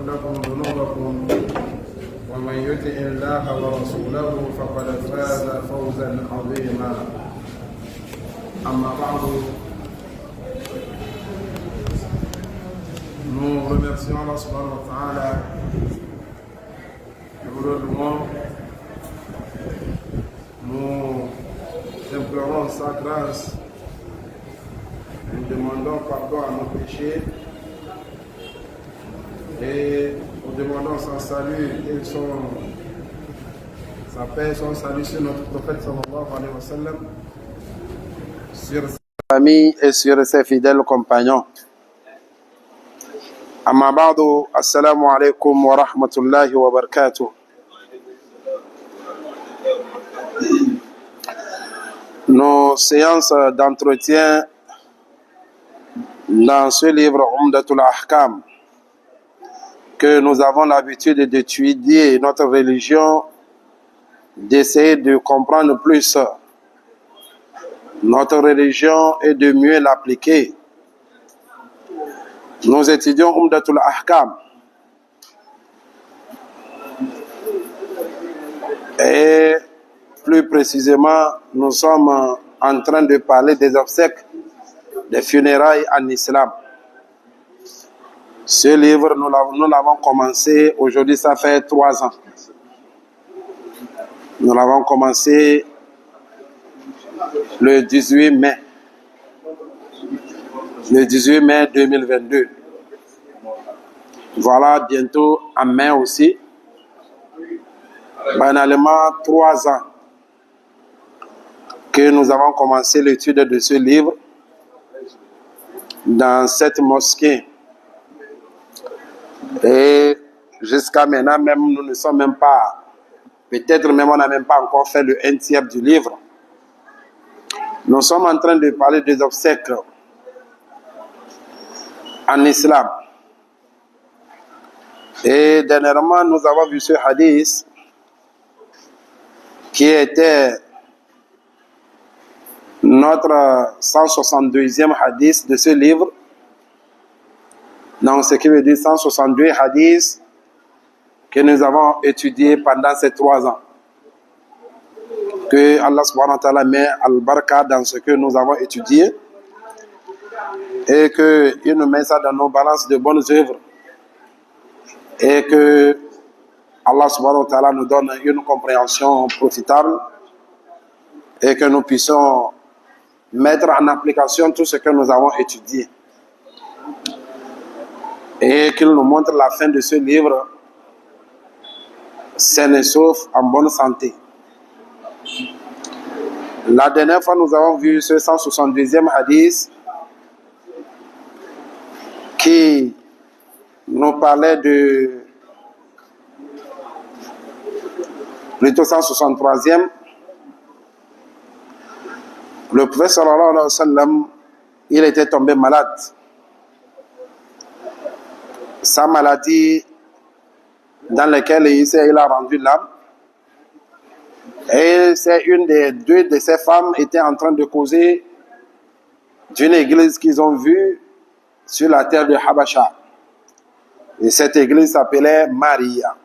لكم ذنوبكم ومن يطع الله ورسوله فقد فاز فوزا عظيما. أما بعد, nous remercions Allah subhanahu wa ta'ala, nous le louons, nous implorons sa grâce, nous demandons pardon à nos péchés et nous demandons son salut et sa paix, son salut sur notre prophète sallallahu alayhi wa sallam, sur sa famille et sur ses fidèles compagnons. Amma ba'du, assalamu alaikum wa rahmatullahi wa barakatuh. Nos séances d'entretien dans ce livre Umdatul Ahkam, que nous avons l'habitude d'étudier notre religion, d'essayer de comprendre plus notre religion et de mieux l'appliquer. Nous étudions Umdatul Ahkam. Et plus précisément, nous sommes en train de parler des obsèques, des funérailles en islam. Ce livre, nous l'avons commencé, aujourd'hui ça fait 3 ans. Nous l'avons commencé le 18 mai. Le 18 mai 2022. Voilà, bientôt en mai aussi. Banalement 3 ans que nous avons commencé l'étude de ce livre dans cette mosquée. Et jusqu'à maintenant, même nous ne sommes même pas, peut-être même on n'a même pas encore fait le 1/3 du livre. Nous sommes en train de parler des obsèques en islam. Et dernièrement, nous avons vu ce hadith qui était notre 162e hadith de ce livre. Donc, ce qui veut dire 162 hadiths que nous avons étudiés pendant ces 3 ans. Que Allah subhanahu wa ta'ala met al-baraka dans ce que nous avons étudié et qu'il nous met ça dans nos balances de bonnes œuvres et que Allah subhanahu wa ta'ala nous donne une compréhension profitable et que nous puissions mettre en application tout ce que nous avons étudié et qu'il nous montre la fin de ce livre sain et sauf, en bonne santé. La dernière fois, nous avons vu ce 162e hadith qui nous parlait de plutôt 163e. Le prophète sallallahu alayhi wa sallam, il était tombé malade. Sa maladie dans laquelle il a rendu l'âme. Et c'est deux de ces femmes étaient en train de causer d'une église qu'ils ont vue sur la terre de Habasha. Et cette église s'appelait Maria.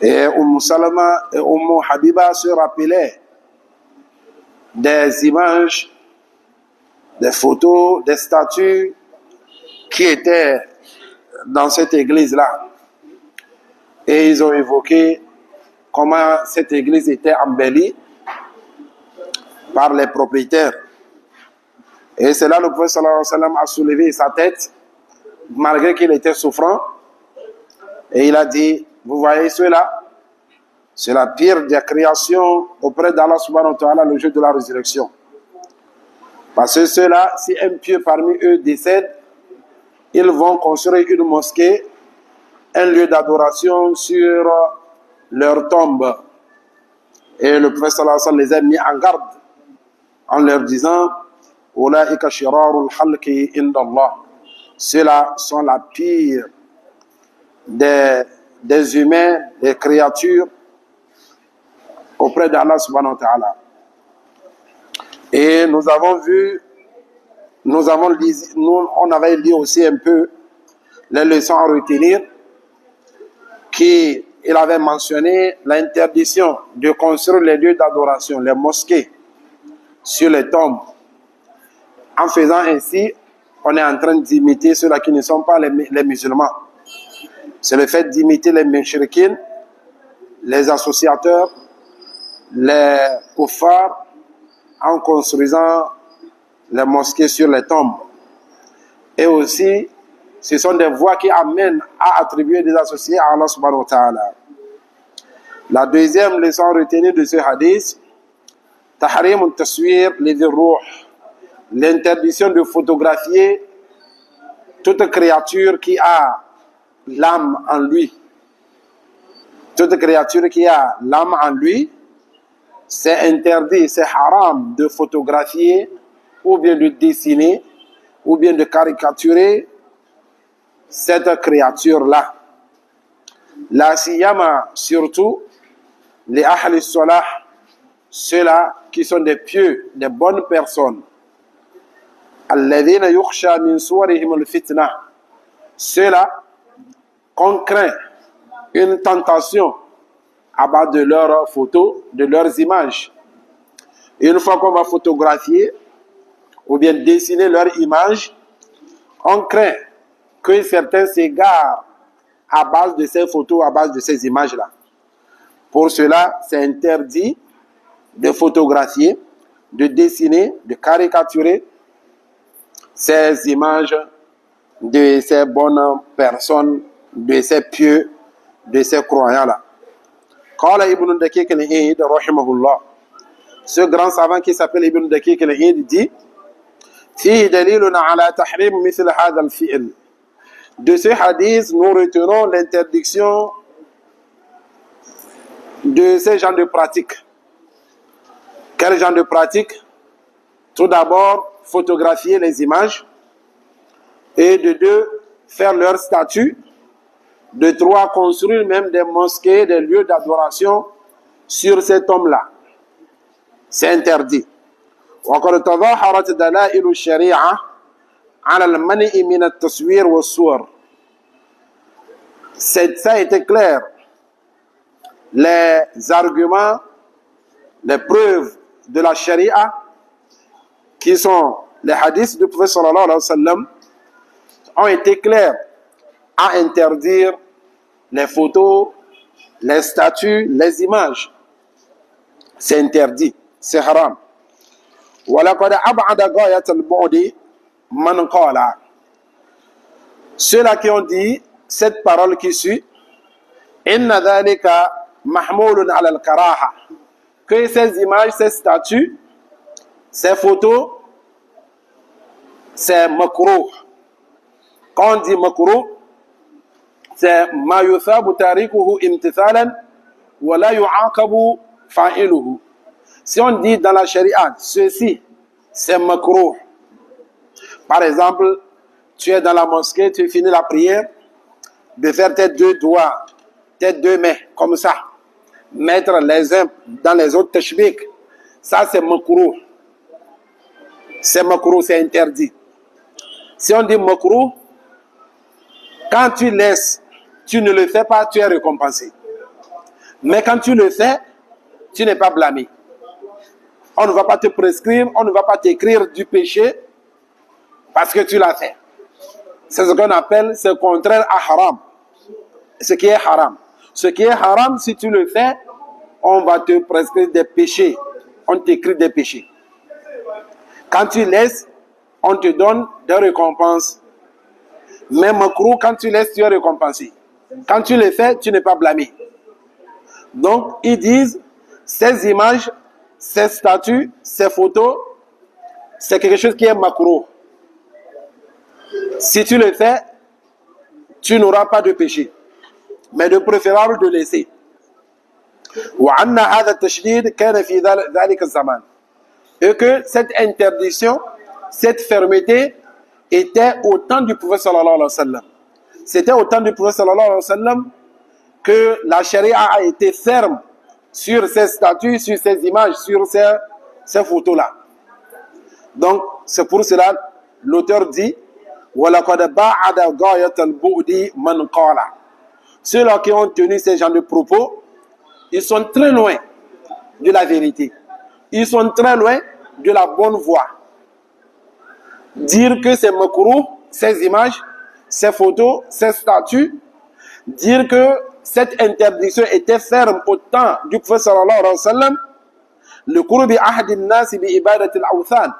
Et Salama et Habiba se rappelaient des images, des photos, des statues qui étaient dans cette église-là. Et ils ont évoqué comment cette église était embellie par les propriétaires. Et c'est là le prophète sallallahu alayhi wa sallam a soulevé sa tête, malgré qu'il était souffrant. Et il a dit, vous voyez ceux-là, c'est la pire des créations auprès d'Allah subhanahu wa ta'ala le jour de la résurrection. Parce que ceux-là, si un pieux parmi eux décède, ils vont construire une mosquée, un lieu d'adoration sur leur tombe. Et le prophète sallallahu alayhi wa sallam les a mis en garde en leur disant Ulaika shirarul halqi inda Allah. Ceux-là sont la pire des humains, des créatures auprès d'Allah subhanahu wa ta'ala. Et nous avons vu, on avait lu aussi un peu les leçons à retenir, qu'il avait mentionné l'interdiction de construire les lieux d'adoration, les mosquées, sur les tombes. En faisant ainsi, on est en train d'imiter ceux-là qui ne sont pas les musulmans. C'est le fait d'imiter les mushrikines, les associateurs, les kuffars, en construisant les mosquées sur les tombes. Et aussi, ce sont des voies qui amènent à attribuer des associés à Allah subhanahu wa ta'ala. La deuxième leçon retenue de ce hadith, tahrim al-taswir lidhi ruh, l'interdiction de photographier toute créature qui a l'âme en lui. Toute créature qui a l'âme en lui, c'est interdit, c'est haram de photographier ou bien de dessiner ou bien de caricaturer cette créature-là. La siyama, surtout, les ahli salah, ceux-là qui sont des pieux, des bonnes personnes. Alladhina yukhsha min suwarihim al-fitna. Ceux-là qu'on craint une tentation à bas de leurs photos, de leurs images. Et une fois qu'on va photographier ou bien dessiner leur image, on craint que certains s'égarent à base de ces photos, à base de ces images-là. Pour cela, c'est interdit de photographier, de dessiner, de caricaturer ces images de ces bonnes personnes, de ces pieux, de ces croyants-là. Qala Ibn Daqiq al-Eid, rahimahullah. Ce grand savant qui s'appelle Ibn Daqiq al-Eid dit فيه دليل على تحريم مثل هذا الفعل. De ce hadith, nous retenons l'interdiction de ces genres de pratiques. Quel genre de pratique? Tout d'abord, photographier les images. Et de deux, faire leur statut. De trois, construire même des mosquées, des lieux d'adoration sur ces tombes-là. C'est interdit. وقد تظاهرت دلائل الشريعة على المنع من التصوير والصور. Ça a été clair. Les arguments, les preuves de la charia, qui sont les hadiths du prophète sallallahu alayhi wa sallam, ont été clairs à interdire les photos, les statues, les images. C'est interdit, c'est haram. وَلَقَدْ أَبْعَدَ غَايَةَ الْبُعْدِ مَنْ قَالَ. Ceux-là qui ont dit cette parole qui suit, إِنَّ ذَلِكَ مَحْمُولٌ عَلَى الْكَرَاهَةِ, que ces images, ces statues, ces photos, c'est makruh. Quand on dit makruh, c'est مَا يُثَابُ تَارِكُهُ امْتِثَالًا وَلَا يُعَاقَبُ فَاعِلُهُ. Si on dit dans la charia, ceci, c'est makruh. Par exemple, tu es dans la mosquée, tu finis la prière, de faire tes deux doigts, tes deux mains, comme ça. Mettre les uns dans les autres tashbik. Ça, c'est makruh. C'est makruh, c'est interdit. Si on dit makruh, quand tu laisses, tu ne le fais pas, tu es récompensé. Mais quand tu le fais, tu n'es pas blâmé. On ne va pas te prescrire, on ne va pas t'écrire du péché parce que tu l'as fait. C'est ce qu'on appelle, c'est contraire à haram. Ce qui est haram. Ce qui est haram, si tu le fais, on va te prescrire des péchés. On t'écrit des péchés. Quand tu laisses, on te donne des récompenses. Mais makruh, quand tu laisses, tu es récompensé. Quand tu le fais, tu n'es pas blâmé. Donc, ils disent, ces images, ces statues, ces photos, c'est quelque chose qui est makruh. Si tu le fais, tu n'auras pas de péché. Mais de préférable de laisser. وَعَنَّ هَذَا التَّشْدِيدِ كَانَ فِي ذَلِكَ الزَّمَانِ. Et que cette interdiction, cette fermeté, était au temps du prophète sallallahu alayhi wa sallam. C'était au temps du prophète sallallahu alayhi wa sallam que la charia a été ferme sur ces statues, sur ces images, sur ces photos-là. Donc, c'est pour cela, l'auteur dit, وَلَقَدْ بَعَدَ غَايَةَ الْبُعْدِ مَنْ قَالَ. Ceux-là qui ont tenu ces genres de propos, ils sont très loin de la vérité. Ils sont très loin de la bonne voie. Dire que c'est makrouh, ces images, ces photos, ces statues, dire que cette interdiction était ferme au temps du prophète sallallahu alayhi wa sallam, le qurbi ahdi an-nas bi ibadati al-awthan,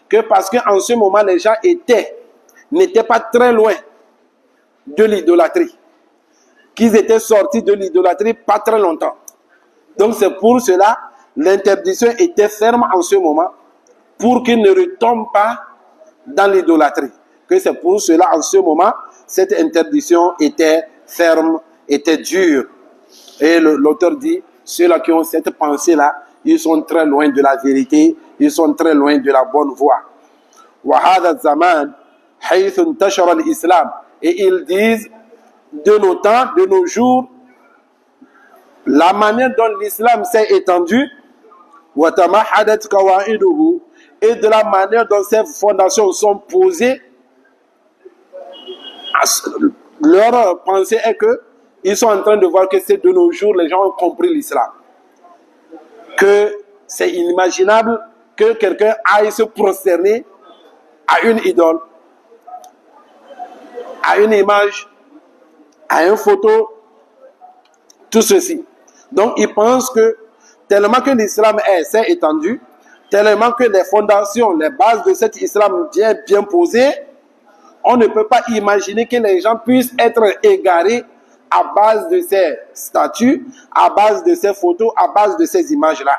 que parce qu'en ce moment les gens n'étaient pas très loin de l'idolâtrie, qu'ils étaient sortis de l'idolâtrie pas très longtemps. Donc c'est pour cela l'interdiction était ferme en ce moment, pour qu'ils ne retombent pas dans l'idolâtrie. Que c'est pour cela en ce moment cette interdiction était ferme, était dure. Et l'auteur dit, ceux-là qui ont cette pensée-là, ils sont très loin de la vérité, ils sont très loin de la bonne voie. وَهَذَا الزَّمَانِ حَيْثُ انْتَشَرَ الْإِسْلَامِ. Et ils disent, de nos temps, de nos jours, la manière dont l'islam s'est étendu, وَتَمَحَّدَتْ قَوَائِدُهُ, et de la manière dont ces fondations sont posées, leur pensée est que ils sont en train de voir que c'est de nos jours les gens ont compris l'islam, que c'est inimaginable que quelqu'un aille se prosterner à une idole, à une image, à une photo, tout ceci. Donc ils pensent que tellement que l'islam s'est étendu, tellement que les fondations, les bases de cet islam bien posées, on ne peut pas imaginer que les gens puissent être égarés à base de ces statues, à base de ces photos, à base de ces images-là.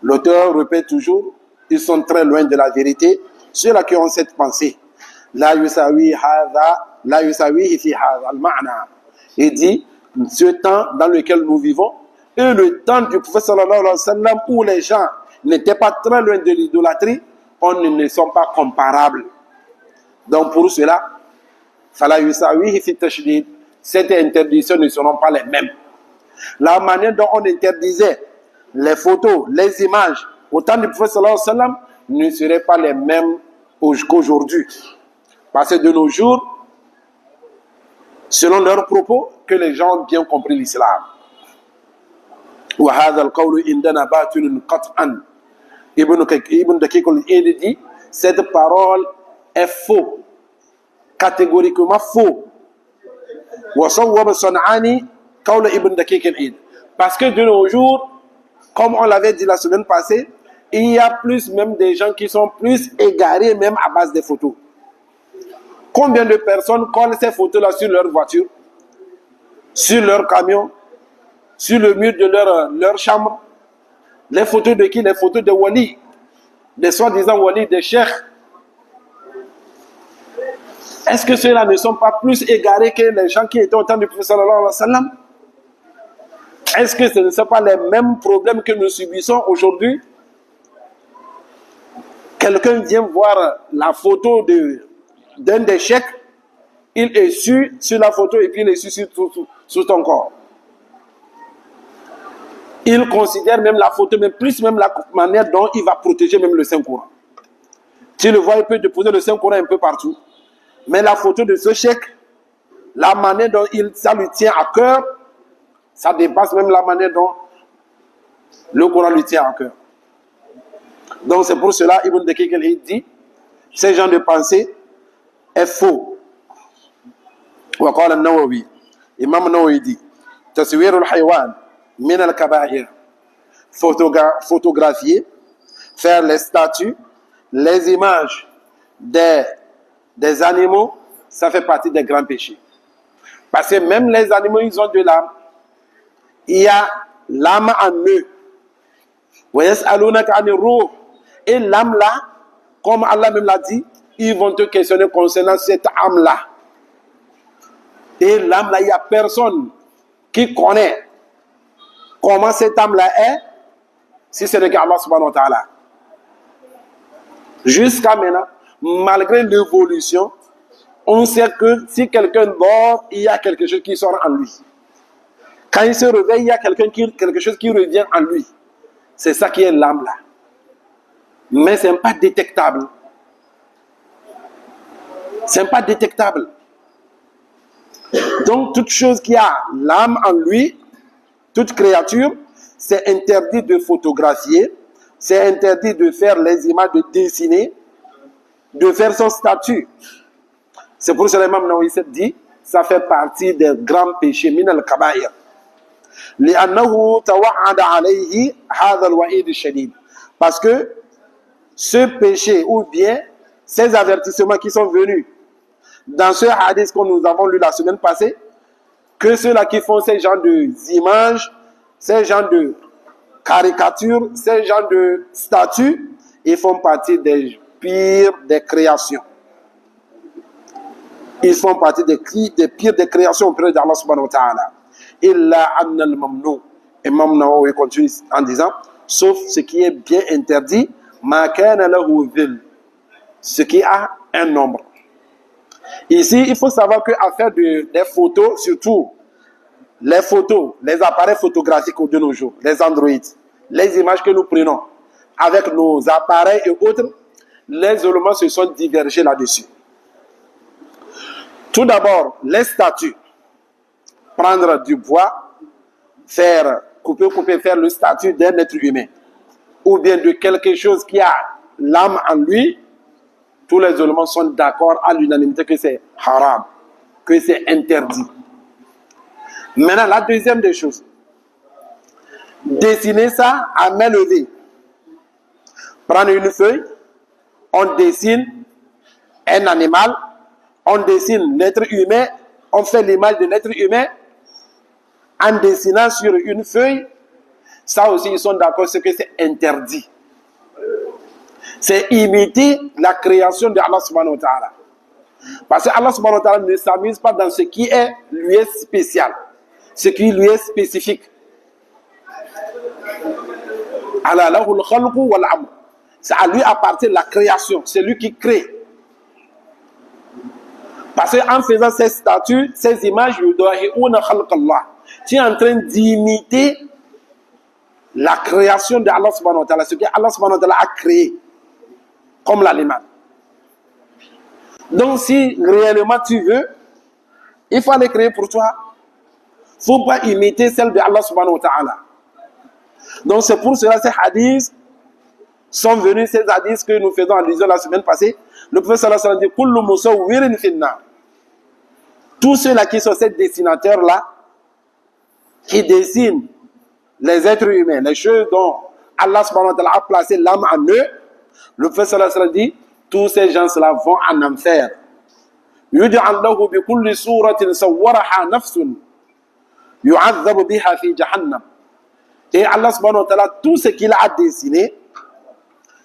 L'auteur répète toujours, ils sont très loin de la vérité, ceux-là qui ont cette pensée. La yusawi hadha, la yusawi fi hadha al-ma'na. Il dit, ce temps dans lequel nous vivons, et le temps du prophète sallallahu alayhi wa sallam, où les gens n'étaient pas très loin de l'idolâtrie, on ne sont pas comparables. Donc pour cela, fala yusawihi fi tashdid, cette interdiction ne seront pas les mêmes. La manière dont on interdisait les photos, les images au temps du prophète sallallahu alayhi wa sallam ne seraient pas les mêmes qu'aujourd'hui. Parce que de nos jours, selon leurs propos, que les gens ont bien compris l'islam. وهذا القول عندنا باطل قطعا. Ibn Daqiq al-Eid dit, cette parole est faux, catégoriquement faux. وصوب الصنعاني قول ابن دقيق العيد. Parce que de nos jours, comme on l'avait dit la semaine passée, il y a plus même des gens qui sont plus égarés même à base des photos. Combien de personnes collent ces photos-là sur leur voiture, sur leur camion, sur le mur de leur chambre? Les photos de qui? Les photos de wali, des soi-disant wali, des cheikhs. Est-ce que ceux-là ne sont pas plus égarés que les gens qui étaient au temps du prophète sallallahu alayhi wa sallam? Est-ce que ce ne sont pas les mêmes problèmes que nous subissons aujourd'hui? Quelqu'un vient voir la photo d'un des cheikhs, il est sur la photo et puis il est sur ton corps. Il considère même la photo, mais plus même la manière dont il va protéger même le Saint-Coran. Tu le vois, il peut déposer le Saint-Coran un peu partout. Mais la photo de ce cheikh, la manière dont ça lui tient à cœur, ça dépasse même la manière dont le Coran lui tient à cœur. Donc c'est pour cela, Ibn Daqiq al-Eid dit, ces gens de pensée est faux. وقال النووي, Imam Nawawi dit, تصوير الحيوان من الكبائر, photographier, faire les statues, les images des animaux, ça fait partie des grands péchés. Parce que même les animaux, ils ont de l'âme. Il y a l'âme en eux. Et l'âme là, comme Allah même l'a dit, ils vont te questionner concernant cette âme là. Et l'âme là, il n'y a personne qui connaît comment cette âme là est, si ce n'est qu'Allah subhanahu wa ta'ala. Jusqu'à maintenant, malgré l'évolution, on sait que si quelqu'un dort, il y a quelque chose qui sort en lui. Quand il se réveille, il y a quelque chose qui revient en lui. C'est ça qui est l'âme là. Mais ce n'est pas détectable. Ce n'est pas détectable. Donc, toute chose qui a l'âme en lui, toute créature, c'est interdit de photographier, c'est interdit de faire les images, de dessiner, de faire son statut. C'est pour cela que l'imam Nawawi dit, ça fait partie des grands péchés, min al-kabaïr. لأنه توعد عليه هذا الوعيد الشديد. Parce que ce péché, ou bien ces avertissements qui sont venus dans ce hadith que nous avons lu la semaine passée, que ceux-là qui font ces genres d'images, ces genres de caricatures, ces genres de statues, ils font partie des pires des créations. Ils font partie des pires des créations auprès d'Allah subhanahu wa ta'ala. Illa anna al-mamnu. Imam Nawawi continue en disant, sauf ce qui est bien interdit, ma kana lahu dhil, ce qui a un nombre. Ici, il faut savoir qu'à faire des photos, surtout les photos, les appareils photographiques de nos jours, les Android, les images que nous prenons avec nos appareils et autres, les éléments se sont divergés là-dessus. Tout d'abord, les statues. Prendre du bois, couper, faire le statut d'un être humain, ou bien de quelque chose qui a l'âme en lui, tous les éléments sont d'accord à l'unanimité que c'est haram, que c'est interdit. Maintenant, la deuxième des choses, dessiner ça à main levée. Prendre une feuille, on dessine un animal, on dessine l'être humain, on fait l'image de l'être humain, en dessinant sur une feuille, ça aussi ils sont d'accord sur que c'est interdit. C'est imiter la création de Allah subhanahu wa ta'ala. Parce que Allah subhanahu wa ta'ala ne s'amuse pas dans ce qui est, lui est spécial, ce qui lui est spécifique. Allah lahul khalqu wal amr. C'est à lui appartient la création, c'est lui qui crée. Parce qu'en faisant ces statues, ces images, tu es en train d'imiter la création de Allah subhanahu wa ta'ala, ce que Allah subhanahu wa ta'ala a créé, comme l'animal. Donc si réellement tu veux, il faut les créer pour toi. Il ne faut pas imiter celle de Allah subhanahu wa ta'ala. Donc c'est pour cela que ces hadiths sont venus, ces hadiths que nous faisons allusion la semaine passée. Le prophète sallallahu alayhi wa sallam dit kullu musawwirin finna. Tous ceux-là qui sont ces dessinateurs-là, qui dessinent les êtres humains, les choses dont Allah subhanahu wa ta'ala a placé l'âme en eux, le prophète sallallahu alayhi wa sallam dit tous ces gens-là vont en enfer. Yud'an lahu bi kulli suratin sawwaraha nafsun yu'adhabu biha fi jahannam. Et Allah subhanahu wa ta'ala, tout ce qu'il a dessiné,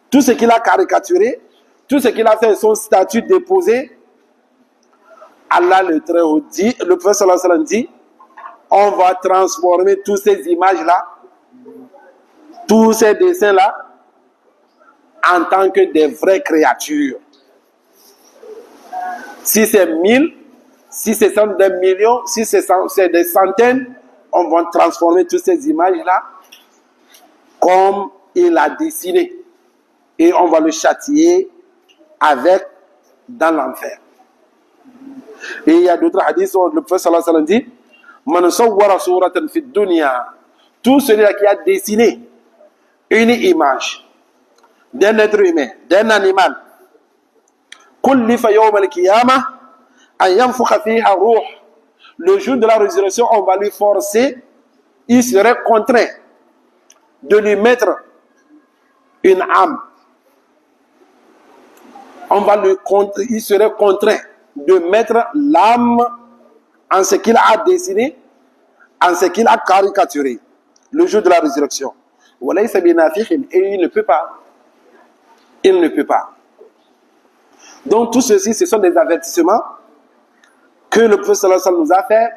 tout ce qu'il a caricaturé, tout ce qu'il a fait son statut déposé, Allah le Très-Haut dit, le prophète sallallahu alayhi wa sallam dit, on va transformer toutes ces images-là, tous ces dessins-là, en tant que des vraies créatures. Si c'est 1000, si c'est des millions, si c'est des centaines, on va transformer toutes ces images-là comme il a dessiné. Et on va le châtier avec dans l'enfer. Et il y a d'autres hadiths où le prophète sallallahu alayhi wa sallam dit Man sawwara suratan fi dunya, tout celui-là qui a dessiné une image d'un être humain, d'un animal, kullifa yawm al-qiyamah an yanfukha fiha ruh. Le jour de la résurrection, on va lui forcer, il serait contraint de lui mettre une âme. Il serait contraint de mettre l'âme en ce qu'il a dessiné, en ce qu'il a caricaturé, le jour de la résurrection. Et il ne peut pas. Il ne peut pas. Donc tout ceci, ce sont des avertissements que le prophète sallallahu alayhi wa sallam nous a fait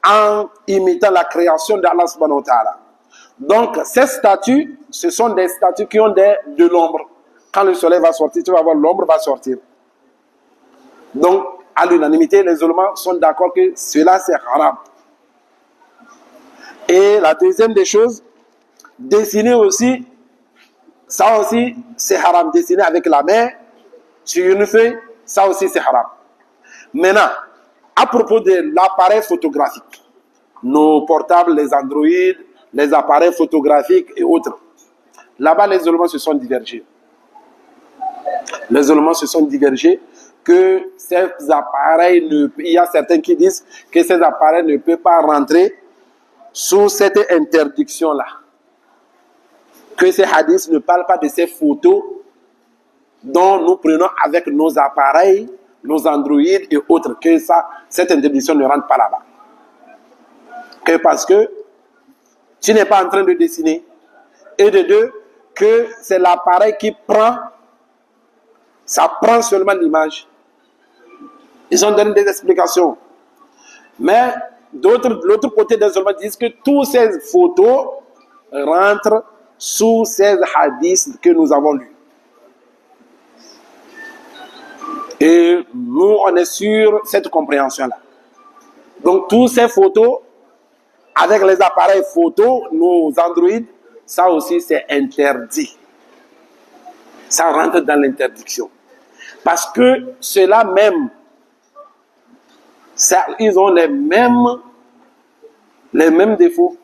en imitant la création d'Allah subhanahu wa ta'ala. Donc ces statues, ce sont des statues qui ont de l'ombre. Quand le soleil va sortir, tu vas voir l'ombre va sortir. Donc, à l'unanimité, les ulémas sont d'accord que cela c'est haram. Et la deuxième des choses, dessiner aussi, ça aussi c'est haram. Dessiner avec la main sur une feuille, Ça aussi, c'est haram. Maintenant, à propos de l'appareil photographique, nos portables, les Android, les appareils photographiques et autres, là-bas, les ulémas se sont divergés. Les ulémas se sont divergés que ces appareils, il y a certains qui disent que ces appareils ne peuvent pas rentrer sous cette interdiction-là. Que ces hadiths ne parlent pas de ces photos dont nous prenons avec nos appareils, nos Android et autres, que cette interdiction ne rentre pas là-bas. Que parce que tu n'es pas en train de dessiner. Et de deux, que c'est l'appareil qui prend, ça prend seulement l'image. Ils ont donné des explications. Mais de l'autre côté des ulémas disent que toutes ces photos rentrent sous ces hadiths que nous avons lus. Et nous, on est sur cette compréhension-là. Donc, toutes ces photos, avec les appareils photo, nos Android, ça aussi, c'est interdit. Ça rentre dans l'interdiction. Parce que ceux-là même, ils ont les mêmes défauts.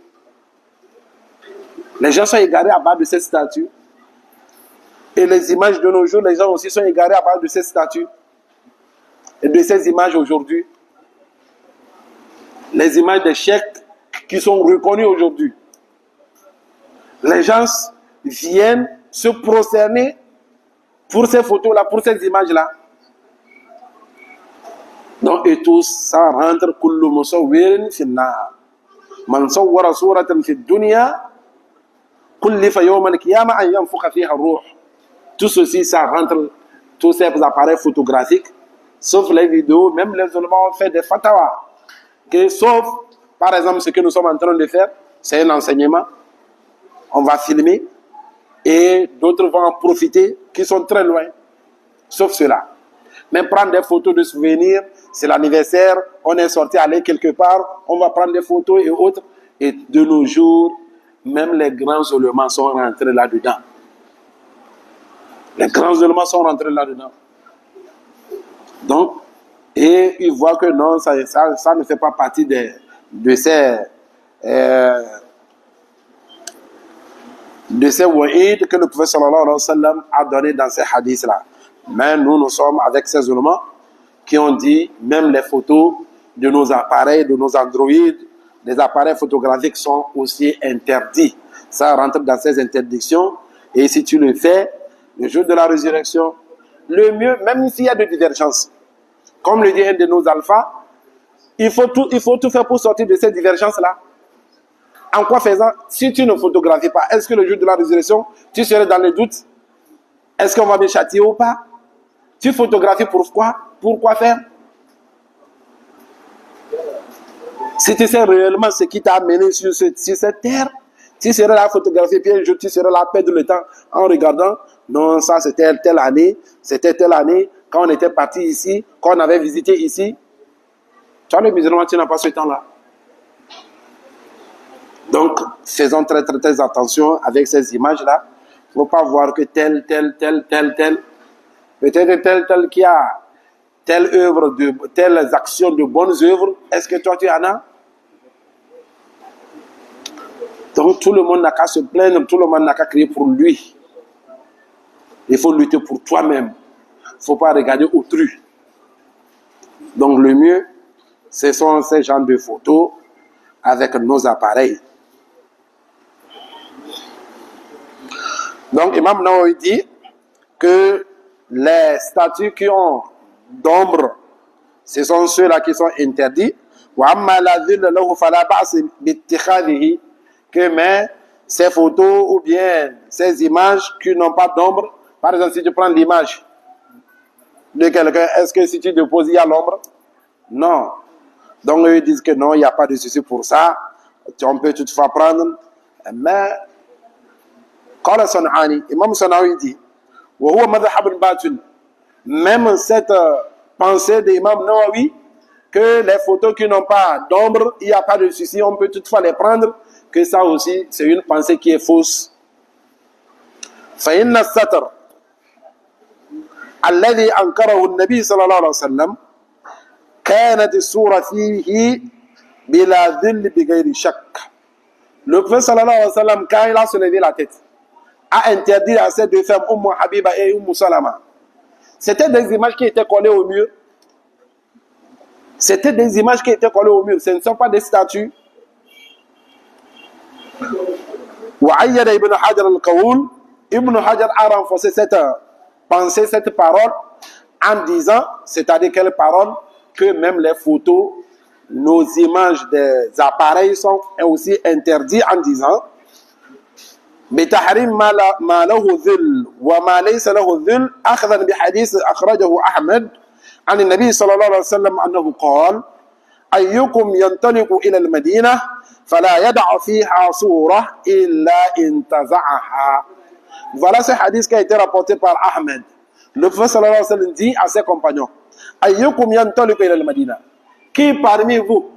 Les gens sont égarés à base de cette statue. Et les images de nos jours, les gens aussi sont égarés à base de cette statue. Et de ces images aujourd'hui. Les images des chèques qui sont reconnues aujourd'hui. Les gens viennent se prosterner pour ces photos-là, pour ces images-là. Donc, et tout ça rentre kullu musawwirin fi an-nar. Man sawwara suratan fi ad-dunya kullifa yawm al-qiyamah an yanfukha fiha ar-ruh. Tout ceci, ça rentre, tous ces appareils photographiques, sauf les vidéos, même les ulémas ont fait des fatawas. Sauf, par exemple, ce que nous sommes en train de faire, c'est un enseignement. On va filmer et d'autres vont en profiter qui sont très loin. Sauf cela. Mais prendre des photos de souvenirs, c'est l'anniversaire, on est sorti aller quelque part, on va prendre des photos et autres. Et de nos jours, même les grands ulémas sont rentrés là-dedans. Les grands ulémas sont rentrés là-dedans. Donc, et ils voient que non, ça ne fait pas partie de ces wa'id que le prophète sallallahu alayhi wa sallam a donné dans ces hadiths-là. Mais nous sommes avec ces ulémas qui ont dit même les photos de nos appareils, de nos Android, les appareils photographiques sont aussi interdits. Ça rentre dans ces interdictions. Et si tu le fais, le jour de la résurrection, le mieux, même s'il y a des divergences, comme le dit un de nos alphas, il faut tout faire pour sortir de ces divergences-là. En quoi faisant, si tu ne photographies pas, est-ce que le jour de la résurrection, tu serais dans le doute? Est-ce qu'on va me châtier ou pas? Tu photographies pourquoi? Pourquoi faire? Si tu sais réellement ce qui t'a amené sur cette terre, tu serais là à photographier, puis un jour tu serais là à perdre le temps en regardant. Non, ça c'était telle année, quand on était parti ici, quand on avait visité ici. Tu vois, le musulman, tu n'as pas ce temps-là. Donc, faisons très, très, très attention avec ces images-là. Il ne faut pas voir que tel, peut-être tel qui a telle œuvre, telles actions de bonnes œuvres. Est-ce que toi, tu en as? Donc, tout le monde n'a qu'à se plaindre, tout le monde n'a qu'à crier pour lui. Il faut lutter pour toi-même. Il ne faut pas regarder autrui. Donc, le mieux, ce sont ces genres de photos avec nos appareils. Donc, Imam Nawawi dit que les statues qui ont d'ombre, ce sont ceux-là qui sont interdits. Que mais ces photos ou bien ces images qui n'ont pas d'ombre, par exemple, si tu prends l'image de quelqu'un, est-ce que si tu déposes, il y a l'ombre? Non. Donc, eux disent que non, il n'y a pas de souci pour ça. On peut toutefois prendre. Mais, قال صنعاني, Imam Sanawi dit, وهو مذهب باطل. Même cette pensée d'Imam Nawawi, que les photos qui n'ont pas d'ombre, il n'y a pas de souci, on peut toutefois les prendre, que ça aussi, c'est une pensée qui est fausse. فإن الستر الذي أنكره النبي صلى الله عليه وسلم كانت السورة فيه بلا ذل بغير شك. Le prophète sallallahu alayhi wa sallam, quand il a soulevé la tête, a interdit à ces deux femmes, Habiba et Salama. C'était des images qui étaient collées au mur. C'était des images qui étaient collées au mur. Ce ne sont pas des statues. وعيد ابن حجر القول. Ibn Hajar a renforcé cette pensée, cette parole, en disant, c'est-à-dire quelle parole, que même les photos, nos images des appareils sont aussi interdites, en disant بتحريم ما له ذل وما ليس له ذل أخذا بحديث أخرجه أحمد عن النبي صلى الله عليه وسلم أنه قال أيكم ينطلق إلى المدينة فلا يدع فيها صورة إلا انتزعها. Voilà ce hadith qui a été rapporté par Ahmed. Le prophète sallallahu alayhi wa sallam dit à ses compagnons, Ayyukum yantaliqu ila al-Madina. Qui parmi vous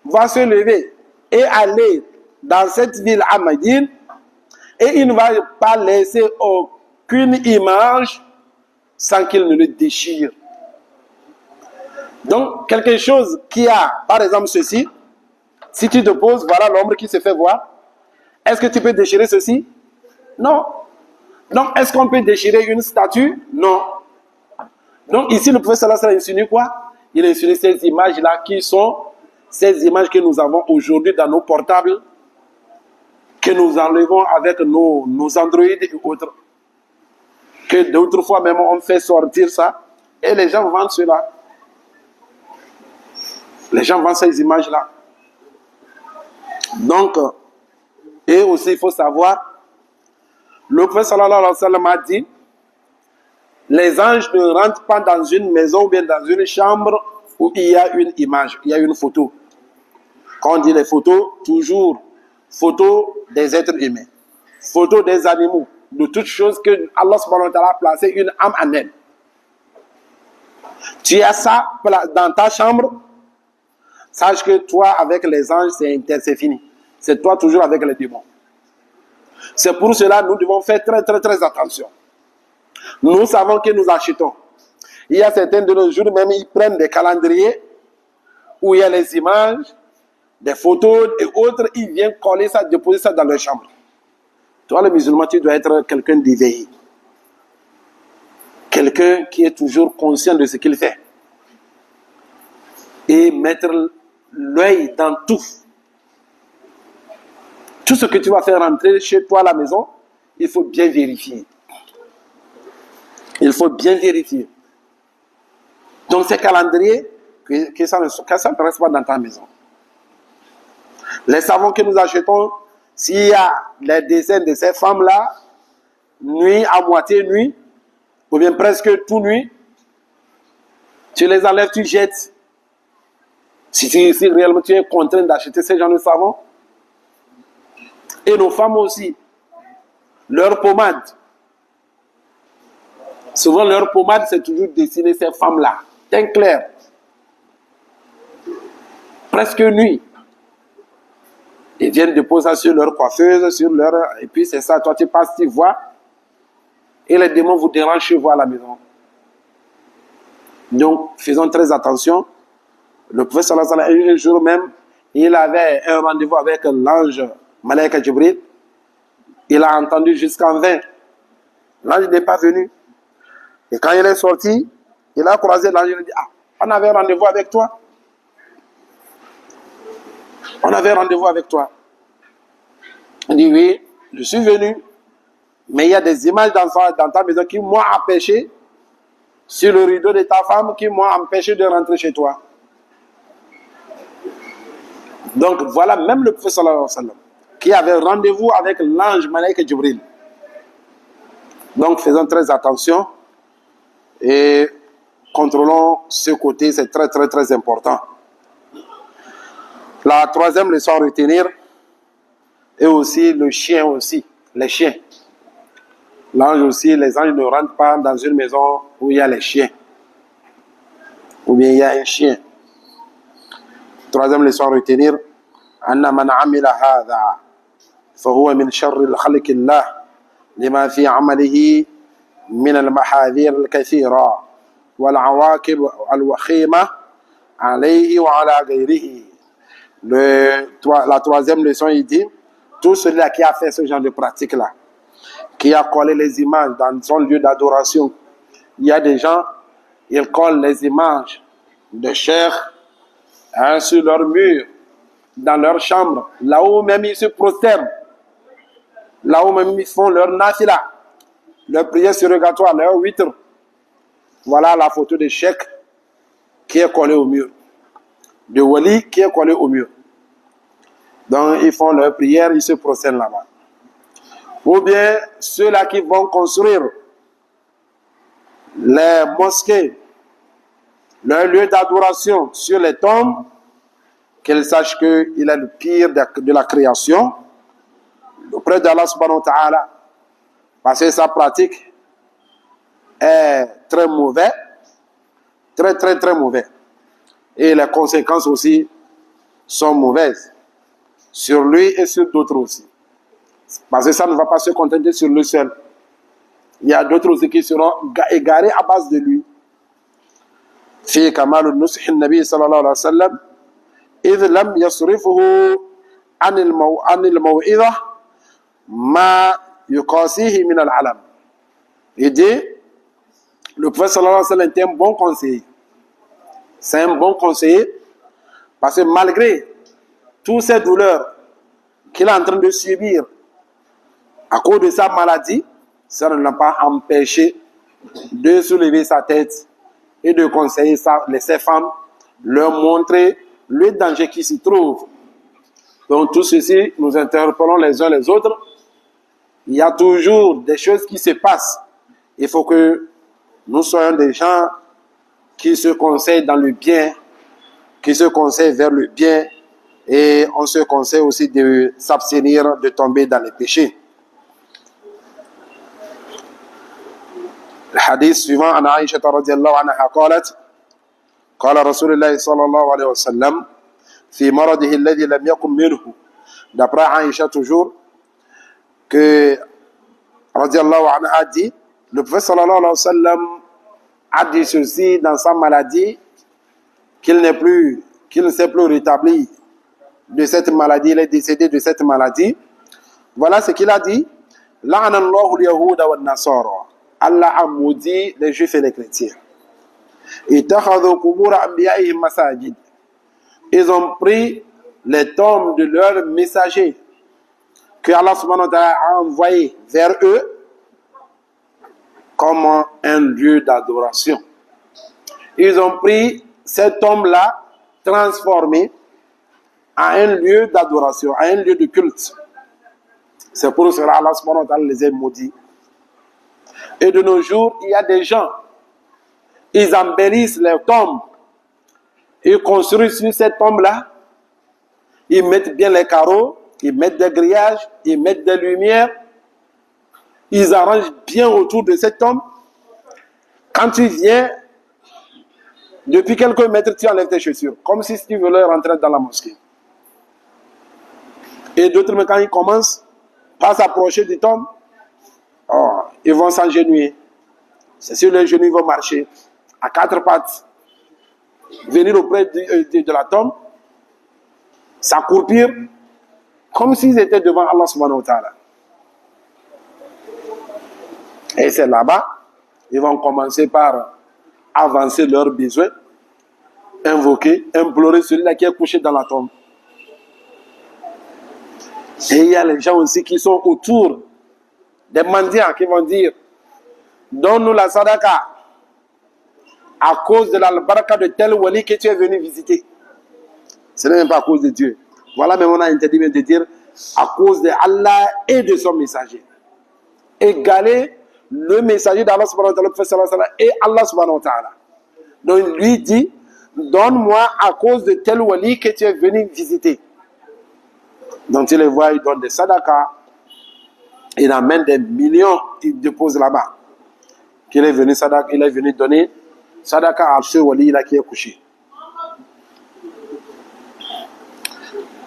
va se lever et aller dans cette ville à Médine et il ne va pas laisser aucune image sans qu'il ne le déchire. Donc, quelque chose qui a, par exemple, ceci, si tu te poses, voilà l'ombre qui se fait voir. Est-ce que tu peux déchirer ceci? Non. Donc, est-ce qu'on peut déchirer une statue? Non. Donc, ici, le prophète sallallahu alayhi wa sallam insinue quoi? Il insinue ces images-là qui sont ces images que nous avons aujourd'hui dans nos portables, que nous enlevons avec nos Android et autres. Que d'autres fois même, on fait sortir ça et les gens vendent cela. Les gens vendent ces images-là. Donc, et aussi, il faut savoir, le prophète sallallahu alayhi wa sallam a dit, les anges ne rentrent pas dans une maison ou bien dans une chambre où il y a une image, il y a une photo. Quand on dit les photos, toujours photos des êtres humains, photos des animaux, de toutes choses que Allah subhanahu wa ta'ala a placé une âme en elle. Tu as ça dans ta chambre, sache que toi, avec les anges, c'est fini. C'est toi toujours avec les démons. C'est pour cela que nous devons faire très, très, très attention. Nous savons que nous achetons. Il y a certains de nos jours, même ils prennent des calendriers où il y a les images, des photos et autres, ils viennent coller ça, déposer ça dans leur chambre. Toi, le musulman, tu dois être quelqu'un d'éveillé. Quelqu'un qui est toujours conscient de ce qu'il fait. Et mettre l'œil dans tout. Tout ce que tu vas faire rentrer chez toi à la maison, il faut bien vérifier. Il faut bien vérifier. Donc, ces calendriers, que ça ne reste pas dans ta maison. Les savons que nous achetons, s'il y a les dessins de ces femmes-là, nuit à moitié nuit, ou bien presque tout nuit, tu les enlèves, tu jettes. Si réellement tu es contraint d'acheter ces genres de savons, et nos femmes aussi, leur pommade. Souvent, leur pommade, c'est toujours dessiné ces femmes-là. Teint clair. Presque nuit. Ils viennent déposer ça sur leur coiffeuse, et puis c'est ça, toi tu passes, tu vois, et les démons vous dérangent chez vous à la maison. Donc, faisons très attention. Le prophète sallallahu alayhi wa sallam, un jour même, il avait un rendez-vous avec l'ange Malaika Jibril. Il a entendu jusqu'en vain. L'ange n'est pas venu. Et quand il est sorti, il a croisé l'ange, il a dit, ah, on avait rendez-vous avec toi. On avait rendez-vous avec toi. Il dit, oui, je suis venu. Mais il y a des images dans ta maison qui m'ont empêché, sur le rideau de ta femme, qui m'ont empêché de rentrer chez toi. Donc voilà, même le prophète sallallahu alayhi wa sallam, qui avait rendez-vous avec l'ange Malaika Jibril. Donc faisons très attention et contrôlons ce côté, c'est très très très important. La troisième leçon à retenir est aussi le chien aussi, les chiens. L'ange aussi, les anges ne rentrent pas dans une maison où il y a les chiens. Ou bien il y a un chien. Troisième leçon à retenir, أن من عمل هذا فهو من شر الخلق الله لما في عمله من المحاذير الكثيرة والعواقب الوخيمة عليه وعلى غيره. La troisième leçon, il dit, tout celui qui a fait ce genre de pratique-là, qui a collé les images dans son lieu d'adoration, il y a des gens, ils collent les images de cheikh sur leur mur, dans leur chambre, là où même ils se prosternent, là où même ils font leur nafila, leur prière surrogatoire, leur witr. Voilà la photo de cheikh qui est collée au mur, de wali qui est collé au mur. Donc ils font leur prière, ils se prosternent là-bas. Ou bien ceux-là qui vont construire les mosquées, leur lieu d'adoration sur les tombes, qu'ils sachent qu'il est le pire de la création auprès d'Allah subhanahu wa ta'ala, parce que sa pratique est très mauvaise, très mauvaise, et les conséquences aussi sont mauvaises sur lui et sur d'autres aussi, parce que ça ne va pas se contenter sur lui seul. Il y a d'autres aussi qui seront égarés à base de lui. في كمال النصح النبي صلى الله عليه وسلم إذ لم يصرفه عن الموعظة ما يقاسيه من العلم. Il dit, le prophète sallallahu alayhi wa sallam était un bon conseiller. C'est un bon conseiller parce que malgré toutes ces douleurs qu'il est en train de subir à cause de sa maladie, ça ne l'a pas empêché de soulever sa tête et de conseiller ces femmes, leur montrer le danger qui s'y trouve. Donc tout ceci, nous interpellons les uns les autres. Il y a toujours des choses qui se passent. Il faut que nous soyons des gens qui se conseillent dans le bien, qui se conseillent vers le bien, et on se conseille aussi de s'abstenir de tomber dans les péchés. الحديث suivant عن عائشة رضي الله عنها قالت قال رسول الله صلى الله عليه وسلم في مرضه الذي لم يكن منه. D'après Aïcha toujours, que رضي الله عنها dit, le prophète صلى الله عليه وسلم a dit ceci dans sa maladie, qu'il ne s'est plus rétabli de cette maladie, il est décédé de cette maladie. Voilà ce qu'il a dit. لعن الله اليهود والنصارى. Allah a maudit les juifs et les chrétiens. Ils ont pris les tombes de leurs messagers que Allah subhanahu wa ta'ala a envoyés vers eux comme un lieu d'adoration. Ils ont pris ces tombes-là transformées en un lieu d'adoration, en un lieu de culte. C'est pour cela Allah subhanahu wa ta'ala les a maudits. Et de nos jours, il y a des gens, ils embellissent les tombes, ils construisent sur ces tombes-là, ils mettent bien les carreaux, ils mettent des grillages, ils mettent des lumières, ils arrangent bien autour de cette tombe. Quand tu viens, depuis quelques mètres, tu enlèves tes chaussures, comme si tu voulais rentrer dans la mosquée. Et d'autres, quand ils commencent, pas s'approcher du tombe, ils vont s'agenouiller. C'est sur les genoux, ils vont marcher à quatre pattes, venir auprès de la tombe, s'accroupir comme s'ils étaient devant Allah subhanahu wa ta'ala. Et c'est là-bas, ils vont commencer par avancer leurs besoins, invoquer, implorer celui-là qui est couché dans la tombe. Et il y a les gens aussi qui sont autour, des mendiants qui vont dire, donne-nous la sadaka à cause de la baraka de tel wali que tu es venu visiter. Ce n'est même pas à cause de Dieu. Voilà, mais on a interdit de dire à cause de Allah et de son messager. Égaler le messager d'Allah subhanahu wa ta'ala et Allah subhanahu wa ta'ala. Donc lui dit, donne-moi à cause de tel wali que tu es venu visiter. Donc tu les vois, ils donnent des sadaka. Il amène des millions, il dépose là-bas. Il est venu donner sadaka à ce wali là qui est couché.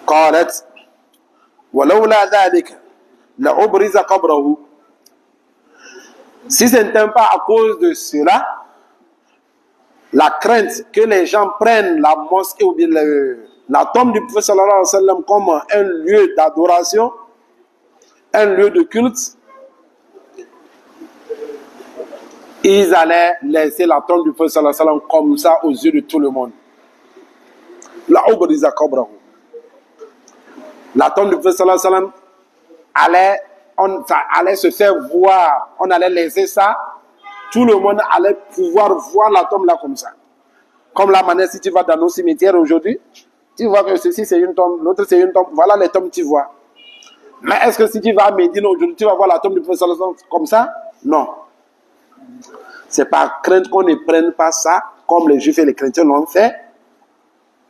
قالت ولولا ذلك لأبرز قبره. Si ce n'était pas à cause de cela, la crainte que les gens prennent la mosquée ou bien la tombe du prophète sallallahu alayhi wa sallam comme un lieu d'adoration, un lieu de culte, ils allaient laisser la tombe du prophète sallallahu alayhi wa sallam comme ça aux yeux de tout le monde. La tombe du prophète sallallahu alayhi wa sallam allait se faire voir, on allait laisser ça, tout le monde allait pouvoir voir la tombe là comme ça. Comme la manière, si tu vas dans nos cimetières aujourd'hui, tu vois que ceci c'est une tombe, l'autre c'est une tombe, voilà les tombes que tu vois. Mais est-ce que si tu vas à Médine aujourd'hui, tu vas voir la tombe du prophète sallallahu alayhi wa sallam comme ça? Non. C'est par crainte qu'on ne prenne pas ça, comme les Juifs et les chrétiens l'ont fait,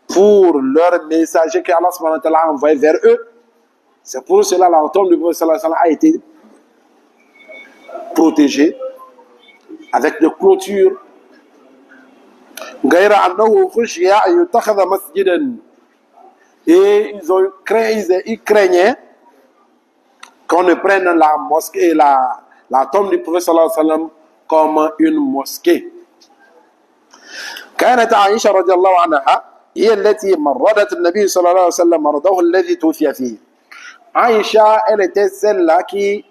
pour leur messager qu'Allah subhanahu wa ta'ala a envoyé vers eux. C'est pour cela que la tombe du prophète sallallahu alayhi wa sallam a été protégée avec des clôtures. Et ils craignaient qu'on ne prenne la mosquée, la tombe du prophète sallallahu alayhi wa sallam comme une mosquée. كانت عائشة رضي الله عنها هي التي مرضت النبي صلى الله عليه وسلم مرضه الذي توفي فيه. Aïcha, elle était celle-là qui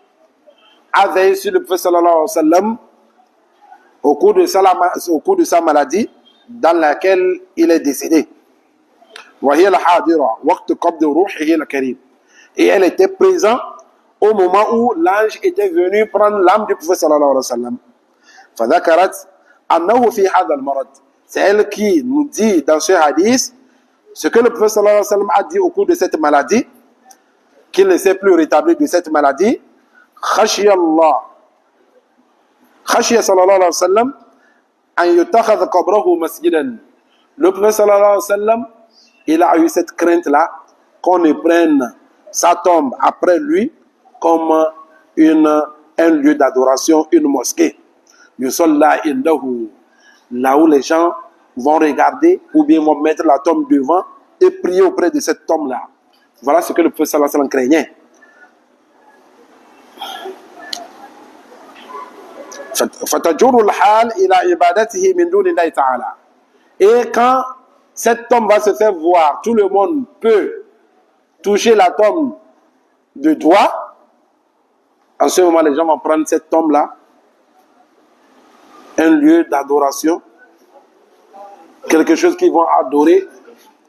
a veillé sur le prophète sallallahu alayhi wa sallam au cours de sa maladie dans laquelle il est décédé. وهي الحاضرة وقت قبض روحه الكريم. Et elle était présente au moment où l'ange était venu prendre l'âme du prophète sallallahu alayhi wa sallam. فذكرت أنه في هذا المرض. C'est elle qui nous dit dans ce hadith ce que le prophète sallallahu alayhi wa sallam a dit au cours de cette maladie, qu'il ne s'est plus rétabli de cette maladie. خشي صلى الله عليه وسلم أن يتخذ قبره مسجدا. Le prophète sallallahu alayhi wa sallam, il a eu cette crainte-là qu'on ne prenne sa tombe après lui comme un lieu d'adoration, une mosquée. Yusalla indahu, là où les gens vont regarder ou bien vont mettre la tombe devant et prier auprès de cette tombe-là. Voilà ce que le prophète sallallahu alayhi wa sallam craignait. فتجر الحال إلى عبادته من دون الله تعالى. Et quand cette tombe va se faire voir, tout le monde peut toucher la tombe de doigt. En ce moment, les gens vont prendre cette tombe-là, un lieu d'adoration, quelque chose qu'ils vont adorer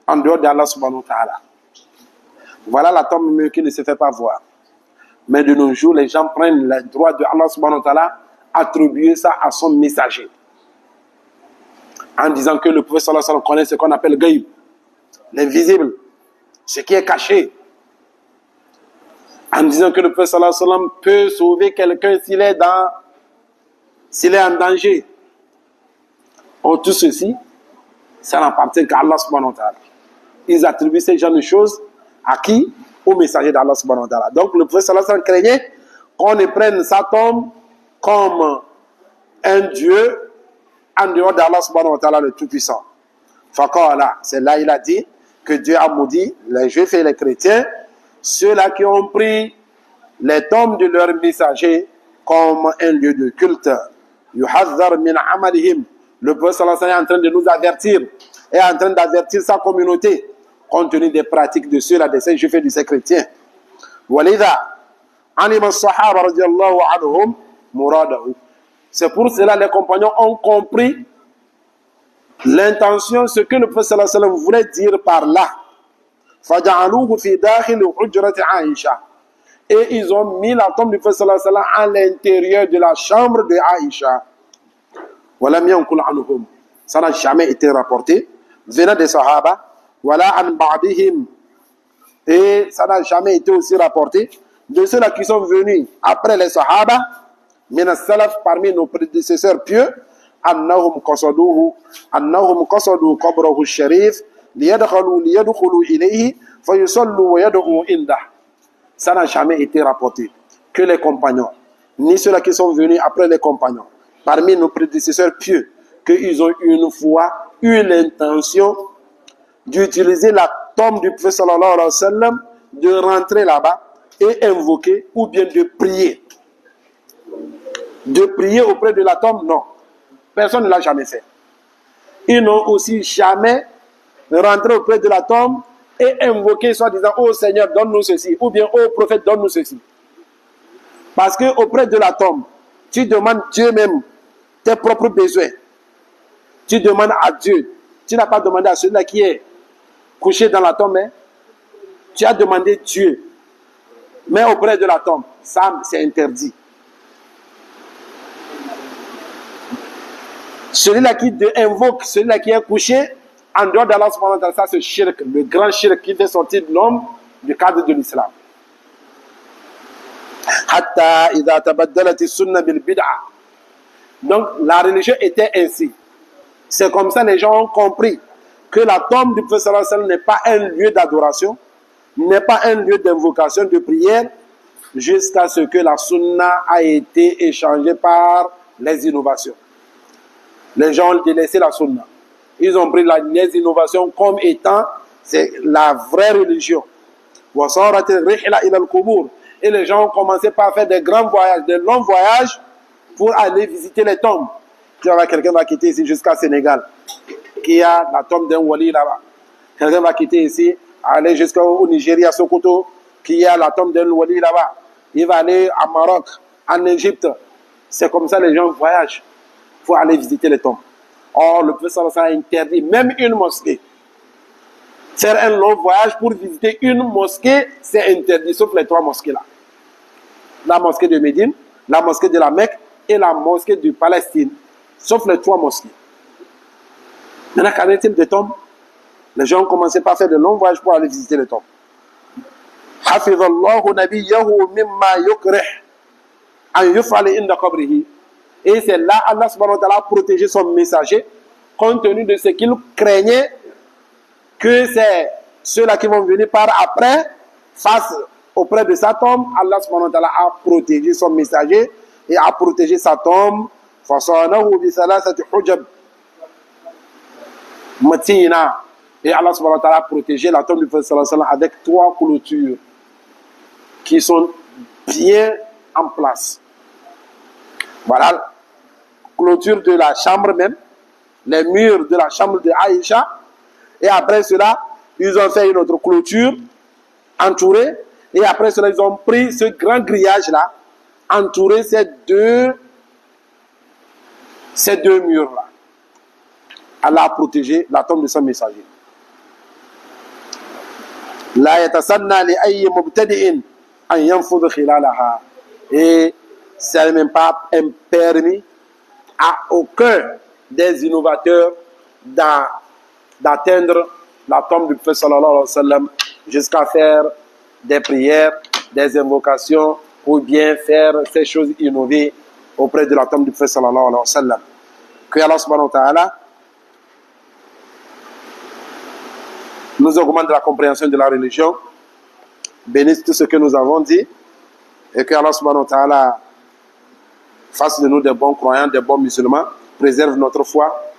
en dehors d'Allah subhanahu wa ta'ala. Voilà la tombe qui ne se fait pas voir. Mais de nos jours, les gens prennent le droit de Allah subhanahu wa ta'ala, attribuer ça à son messager. En disant que le prophète sallallahu alayhi wa sallam connaît ce qu'on appelle gaïb, l'invisible, ce qui est caché. En disant que le prophète sallallahu alayhi wa sallam peut sauver quelqu'un s'il est en danger. Or, tout ceci, ça n'appartient qu'à Allah subhanahu wa ta'ala. Ils attribuent ces genres de choses à qui? Au messager d'Allah subhanahu wa ta'ala. Donc, le prophète sallallahu alayhi wa sallam craignait qu'on ne prenne sa tombe comme un Dieu en dehors d'Allah subhanahu wa ta'ala le Tout-Puissant. Faqala, c'est là il a dit que Dieu a maudit les Juifs et les chrétiens, ceux-là qui ont pris les tombes de leurs messagers comme un lieu de culte. Yuhazzar min amalihim. Le prophète sallallahu alayhi wa sallam est en train de nous avertir, est en train d'avertir sa communauté compte tenu des pratiques de ceux-là, de ces Juifs et de ces chrétiens. Walidha alima as-sahaba radiyallahu anhum muradahu. C'est pour cela que les compagnons ont compris l'intention, ce que le prophète sallallahu alayhi wa sallam voulait dire par là. فَجَعَلُوهُ فِي دَاخِلِ حُجْرَةِ عَائِشَةَ. Et ils ont mis la tombe du prophète sallallahu alayhi wa sallam à l'intérieur de la chambre de Aïcha. وَلَمْ يَنْقُلْ عَنْهُمْ. Ça n'a jamais été rapporté venant des Sahaba. وَلَا عَنْ بَعْدِهِمْ. Et ça n'a jamais été aussi rapporté de ceux-là qui sont venus après les Sahaba, min as-salaf, parmi nos prédécesseurs pieux, annahum qasadu qabrahu al-sharif liyadkhulu ilayhi fayusallu wa yad'u indah. Ça n'a jamais été rapporté que les compagnons, ni ceux-là qui sont venus après les compagnons, parmi nos prédécesseurs pieux, qu'ils ont une fois eu l'intention d'utiliser la tombe du prophète sallallahu alayhi wa sallam, de rentrer là-bas et invoquer ou bien de prier. de prier auprès de la tombe, non. Personne ne l'a jamais fait. Ils n'ont aussi jamais rentré auprès de la tombe et invoqué, soit disant, oh Seigneur, donne-nous ceci, ou bien, oh prophète, donne-nous ceci. Parce que auprès de la tombe, tu demandes Dieu même tes propres besoins. Tu demandes à Dieu. Tu n'as pas demandé à celui-là qui est couché dans la tombe, hein? Tu as demandé Dieu. Mais auprès de la tombe, ça, c'est interdit. Celui-là qui invoque, celui-là qui est couché, en dehors d'Allah, ça c'est shirk, le grand shirk qui fait sortir l'homme du cadre de l'islam. Donc la religion était ainsi. C'est comme ça que les gens ont compris que la tombe du prophète sallallahu alayhi wa sallam n'est pas un lieu d'adoration, n'est pas un lieu d'invocation, de prière, jusqu'à ce que la sunna a été échangée par les innovations. Les gens ont délaissé la sunna. Ils ont pris les innovations comme étant c'est la vraie religion. Et les gens ont commencé par faire des grands voyages, des longs voyages pour aller visiter les tombes. Quelqu'un va quitter ici jusqu'à Sénégal, qui a la tombe d'un wali là-bas. Quelqu'un va quitter ici, aller jusqu'au Nigeria, Sokoto, qui a la tombe d'un wali là-bas. Il va aller à Maroc, en Égypte. C'est comme ça que les gens voyagent pour aller visiter les tombes. Or, le prophète sallallahu alayhi wa sallam a interdit même une mosquée. Faire un long voyage pour visiter une mosquée, c'est interdit, sauf les 3 mosquées-là. La mosquée de Médine, la mosquée de la Mecque et la mosquée de Palestine. Sauf les 3 mosquées. Maintenant, qu'en est-il des tombes? Les gens ont commencé par faire de longs voyages pour aller visiter les tombes. Hafizallahu nabiyahu mimma yukrih an yuf'ala inda qabrihi. Et c'est là Allah subhanahu wa ta'ala a protégé son messager, compte tenu de ce qu'il craignait que c'est ceux-là qui vont venir par après, face auprès de sa tombe. Allah subhanahu wa ta'ala a protégé son messager et a protégé sa tombe. فَصَانَهُ بِثَلَاثَةِ حُجَبٍ مَتِينًا. Et Allah subhanahu wa ta'ala a protégé la tombe du prophète sallallahu alayhi wa sallam avec 3 clôtures qui sont bien en place. Voilà, clôture de la chambre même, les murs de la chambre de Aïcha, et après cela, ils ont fait une autre clôture entourée, et après cela, ils ont pris ce grand grillage-là, entouré ces deux murs-là. Allah a protégé la tombe de son messager. La yatasanna li ayyi mubtadi'in an yanfudh khilalaha. Et ce n'est même pas un permis à aucun des innovateurs d'atteindre la tombe du prophète sallallahu alayhi wa sallam jusqu'à faire des prières, des invocations ou bien faire ces choses innovées auprès de la tombe du prophète sallallahu alayhi wa sallam. Que Allah subhanahu wa ta'ala nous augmente la compréhension de la religion, bénisse tout ce que nous avons dit, et que Allah subhanahu wa ta'ala fasse de nous des bons croyants, des bons musulmans, préserve notre foi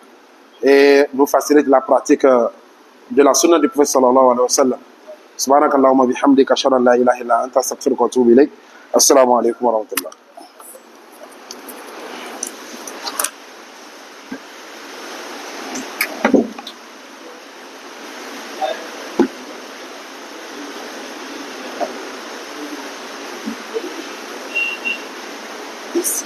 et nous facilite la pratique de la sunna du prophète sallallahu alayhi wa sallam. Subhanakallahumma bihamdika ashhadu an la ilaha illa anta astaghfiruka wa atubu ilayk. Assalamu alaykum wa rahmatullah. Yes.